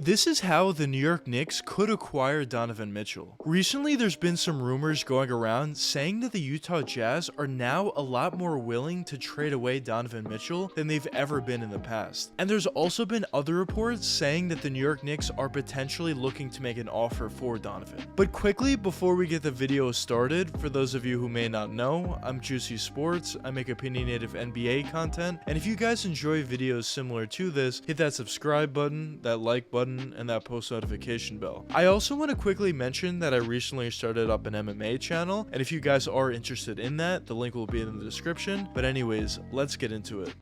This is how the New York Knicks could acquire Donovan Mitchell. Recently, there's been some rumors going around saying that the Utah Jazz are now a lot more willing to trade away Donovan Mitchell than they've ever been in the past. And there's also been other reports saying that the New York Knicks are potentially looking to make an offer for Donovan. But quickly, before we get the video started, for those of you who may not know, I'm Juicy Sports, I make opinionated NBA content, and if you guys enjoy videos similar to this, hit that subscribe button, that like button, and that post notification bell. I also want to quickly mention that I recently started up an MMA channel, and if you guys are interested in that, the link will be in the description. But anyways, let's get into it.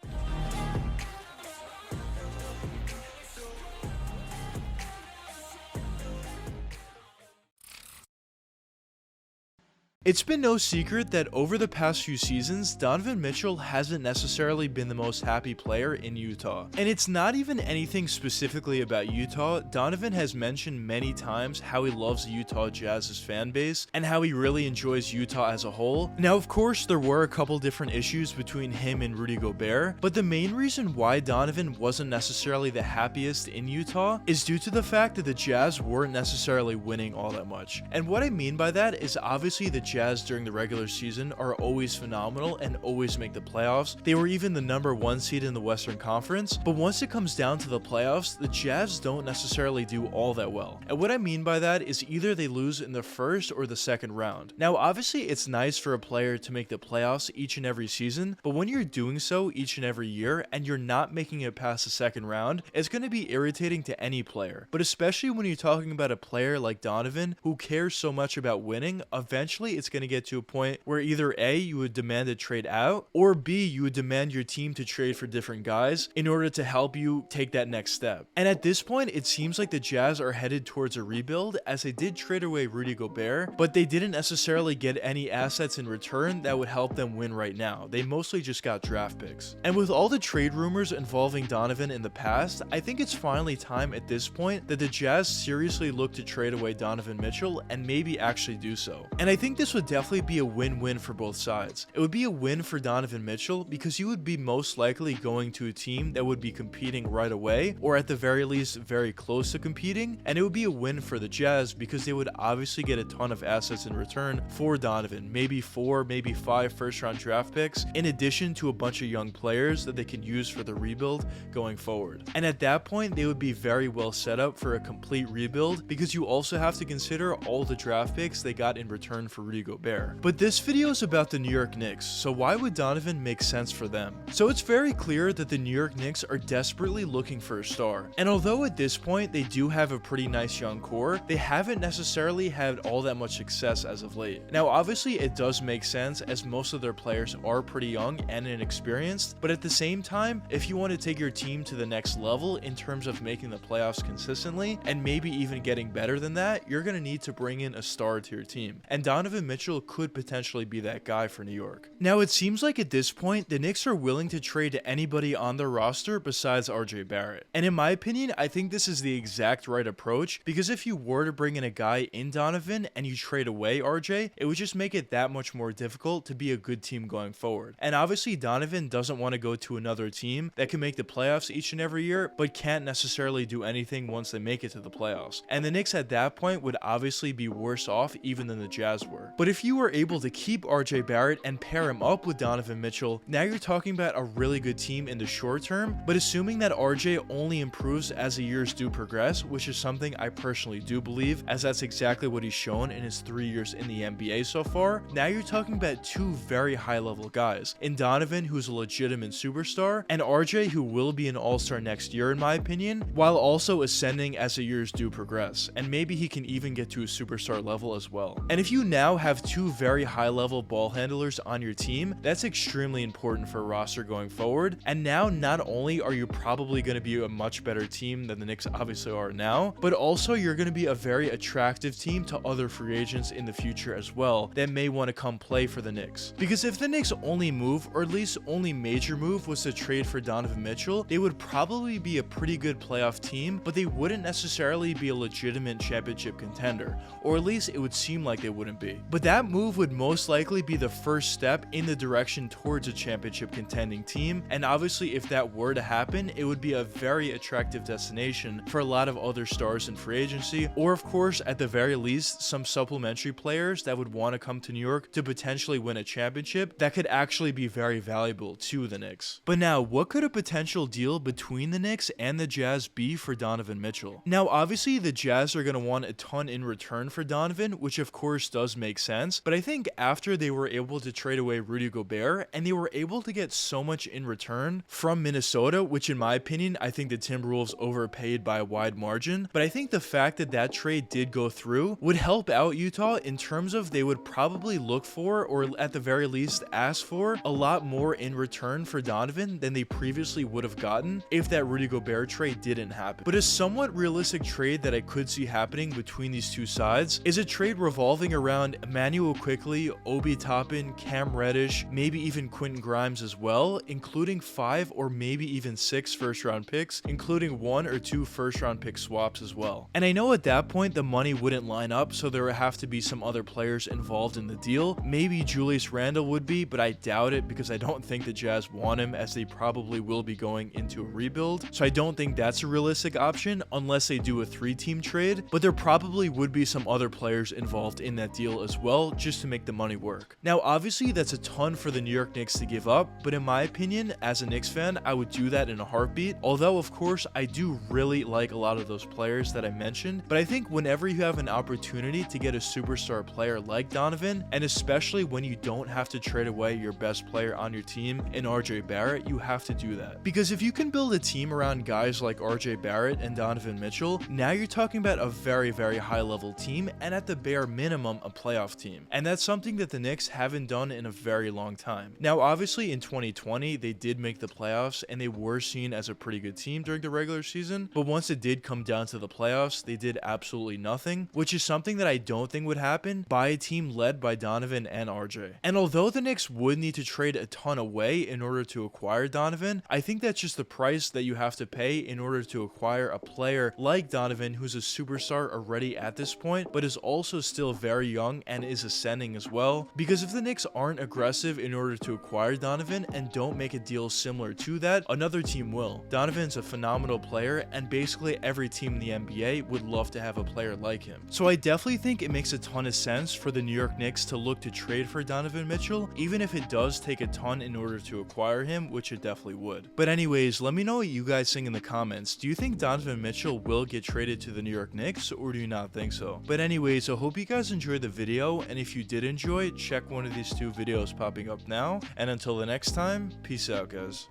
It's been no secret that over the past few seasons, Donovan Mitchell hasn't necessarily been the most happy player in Utah. And it's not even anything specifically about Utah. Donovan has mentioned many times how he loves the Utah Jazz's fan base and how he really enjoys Utah as a whole. Now, of course, there were a couple different issues between him and Rudy Gobert, but the main reason why Donovan wasn't necessarily the happiest in Utah is due to the fact that the Jazz weren't necessarily winning all that much. And what I mean by that is obviously the Jazz during the regular season are always phenomenal and always make the playoffs. They were even the #1 seed in the Western Conference, but once it comes down to the playoffs, the Jazz don't necessarily do all that well. And what I mean by that is either they lose in the first or the second round. Now, obviously, it's nice for a player to make the playoffs each and every season, but when you're doing so each and every year and you're not making it past the second round, it's going to be irritating to any player. But especially when you're talking about a player like Donovan who cares so much about winning, eventually it's going to get to a point where either A, you would demand a trade out, or B, you would demand your team to trade for different guys in order to help you take that next step. And at this point, it seems like the Jazz are headed towards a rebuild, as they did trade away Rudy Gobert, but they didn't necessarily get any assets in return that would help them win right now. They mostly just got draft picks. And with all the trade rumors involving Donovan in the past, I think it's finally time at this point that the Jazz seriously look to trade away Donovan Mitchell and maybe actually do so. And I think this would definitely be a win-win for both sides. It would be a win for Donovan Mitchell because you would be most likely going to a team that would be competing right away, or at the very least very close to competing, and it would be a win for the Jazz because they would obviously get a ton of assets in return for Donovan, maybe 4, maybe 5 first-round draft picks, in addition to a bunch of young players that they can use for the rebuild going forward. And at that point, they would be very well set up for a complete rebuild because you also have to consider all the draft picks they got in return for Rudy Gobert. But this video is about the New York Knicks, so why would Donovan make sense for them? So it's very clear that the New York Knicks are desperately looking for a star. And although at this point they do have a pretty nice young core, they haven't necessarily had all that much success as of late. Now obviously it does make sense as most of their players are pretty young and inexperienced, but at the same time, if you want to take your team to the next level in terms of making the playoffs consistently, and maybe even getting better than that, you're going to need to bring in a star to your team. And Donovan Mitchell could potentially be that guy for New York. Now it seems like at this point the Knicks are willing to trade to anybody on their roster besides RJ Barrett. And in my opinion, I think this is the exact right approach, because if you were to bring in a guy in Donovan and you trade away RJ, it would just make it that much more difficult to be a good team going forward. And obviously Donovan doesn't want to go to another team that can make the playoffs each and every year but can't necessarily do anything once they make it to the playoffs. And the Knicks at that point would obviously be worse off even than the Jazz were. But if you were able to keep RJ Barrett and pair him up with Donovan Mitchell, now you're talking about a really good team in the short term, but assuming that RJ only improves as the years do progress, which is something I personally do believe, as that's exactly what he's shown in his 3 years in the NBA so far, now you're talking about two very high level guys, in Donovan, who's a legitimate superstar, and RJ, who will be an all-star next year in my opinion, while also ascending as the years do progress, and maybe he can even get to a superstar level as well. And if you now have two very high level ball handlers on your team, that's extremely important for a roster going forward. And now not only are you probably going to be a much better team than the Knicks obviously are now, but also you're going to be a very attractive team to other free agents in the future as well that may want to come play for the Knicks. Because if the Knicks only move, or at least only major move, was to trade for Donovan Mitchell, they would probably be a pretty good playoff team, but they wouldn't necessarily be a legitimate championship contender, or at least it would seem like they wouldn't be. but that move would most likely be the first step in the direction towards a championship contending team, and obviously if that were to happen, it would be a very attractive destination for a lot of other stars in free agency, or of course at the very least some supplementary players that would want to come to New York to potentially win a championship that could actually be very valuable to the Knicks. But now, what could a potential deal between the Knicks and the Jazz be for Donovan Mitchell? Now obviously the Jazz are going to want a ton in return for Donovan, which of course does make sense, but I think after they were able to trade away Rudy Gobert and they were able to get so much in return from Minnesota, which in my opinion I think the Timberwolves overpaid by a wide margin, but I think the fact that that trade did go through would help out Utah in terms of they would probably look for, or at the very least ask for, a lot more in return for Donovan than they previously would have gotten if that Rudy Gobert trade didn't happen. But a somewhat realistic trade that I could see happening between these two sides is a trade revolving around Emmanuel Quickley, Obi Toppin, Cam Reddish, maybe even Quentin Grimes as well, including 5 or maybe even 6 first-round picks, including 1 or 2 first-round pick swaps as well. And I know at that point the money wouldn't line up, so there would have to be some other players involved in the deal. Maybe Julius Randle would be, but I doubt it because I don't think the Jazz want him, as they probably will be going into a rebuild. So I don't think that's a realistic option unless they do a 3-team trade, but there probably would be some other players involved in that deal as well, just to make the money work. Now obviously that's a ton for the New York Knicks to give up, but in my opinion as a Knicks fan I would do that in a heartbeat, although of course I do really like a lot of those players that I mentioned. But I think whenever you have an opportunity to get a superstar player like Donovan, and especially when you don't have to trade away your best player on your team in RJ Barrett, you have to do that. Because if you can build a team around guys like RJ Barrett and Donovan Mitchell, now you're talking about a very, very high level team, and at the bare minimum a playoff team. And that's something that the Knicks haven't done in a very long time. Now obviously in 2020 they did make the playoffs and they were seen as a pretty good team during the regular season, but once it did come down to the playoffs they did absolutely nothing, which is something that I don't think would happen by a team led by Donovan and RJ. And although the Knicks would need to trade a ton away in order to acquire Donovan, I think that's just the price that you have to pay in order to acquire a player like Donovan, who's a superstar already at this point, but is also still very young and is ascending as well. Because if the Knicks aren't aggressive in order to acquire Donovan and don't make a deal similar to that, another team will. Donovan's a phenomenal player, and basically every team in the NBA would love to have a player like him. So I definitely think it makes a ton of sense for the New York Knicks to look to trade for Donovan Mitchell, even if it does take a ton in order to acquire him, which it definitely would. But anyways, let me know what you guys think in the comments. Do you think Donovan Mitchell will get traded to the New York Knicks, or do you not think so? But anyways, I hope you guys enjoyed the video, and if you did enjoy, check one of these 2 videos popping up now, and until the next time, peace out guys.